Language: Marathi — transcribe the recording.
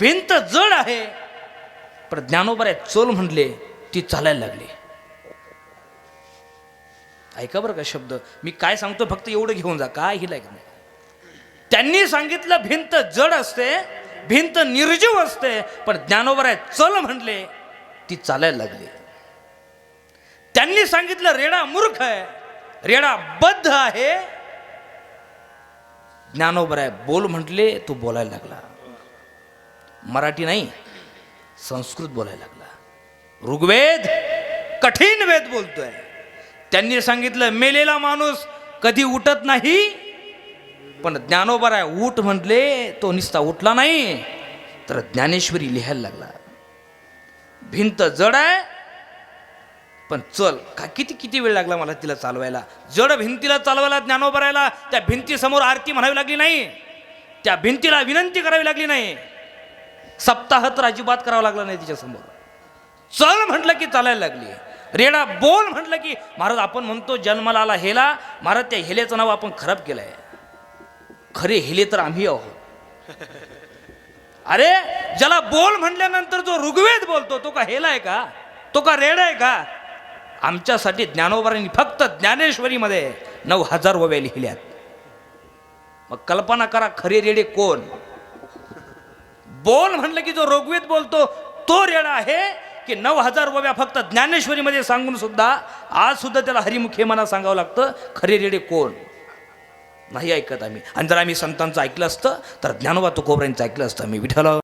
भिंत जड आहे पण ज्ञानोबा चल म्हणले ती चालायला लागली. ऐका बरं का शब्द मी काय सांगतो फक्त एवढं घेऊन जा काय हिला नाही. त्यांनी सांगितलं भिंत जड असते भिंत निर्जीव असते पण ज्ञानोबा चल म्हणले ती चालायला लागली. त्यांनी सांगितलं रेडा मूर्ख आहे रेडा बद्ध आहे. ज्ञानोबा बोल म्हटले तो बोलायला लागला. मराठी नाही संस्कृत बोलायला लागला. ऋग्वेद कठीण वेद बोलतोय. त्यांनी सांगितलं मेलेला माणूस कधी उठत नाही पण ज्ञानोबा उठ म्हटले तो निस्ता उठला नाही तर ज्ञानेश्वरी लिहायला लागला. भिंत जड आहे पण चल का किती किती वेळ लागला मला तिला चालवायला. जड भिंतीला चालवायला ज्ञानोबा त्या भिंतीसमोर आरती म्हणावी लागली नाही. त्या भिंतीला विनंती करावी लागली नाही. सप्ताह तर अजिबात करावं लागलं नाही तिच्यासमोर. चल म्हटलं की चालायला लागली. रेडा बोल म्हटलं की महाराज आपण म्हणतो जन्माला आला हेला. महाराज त्या हेलेचं नाव आपण खराब केलंय. खरे हेले तर आम्ही आहोत. अरे ज्याला बोल म्हटल्यानंतर जो ऋग्वेद बोलतो तो का हेला आहे का तो का रेडा आहे का. आमच्यासाठी ज्ञानोबांनी फक्त ज्ञानेश्वरीमध्ये 9000 ओव्या लिहिल्यात. मग कल्पना करा खरे रेडे कोण. बोल म्हणलं की जो ऋग्वेद बोलतो तो रेडा आहे की 9000 ओव्या फक्त ज्ञानेश्वरीमध्ये सांगून सुद्धा आज सुद्धा त्याला हरिमुखे मना सांगावं लागतं. खरे रेडे कोण नाही ऐकत आम्ही. आणि जर आम्ही संतांचं ऐकलं असतं तर ज्ञानोबा तुकोबांचं ऐकलं असतं. मी विठ्ठल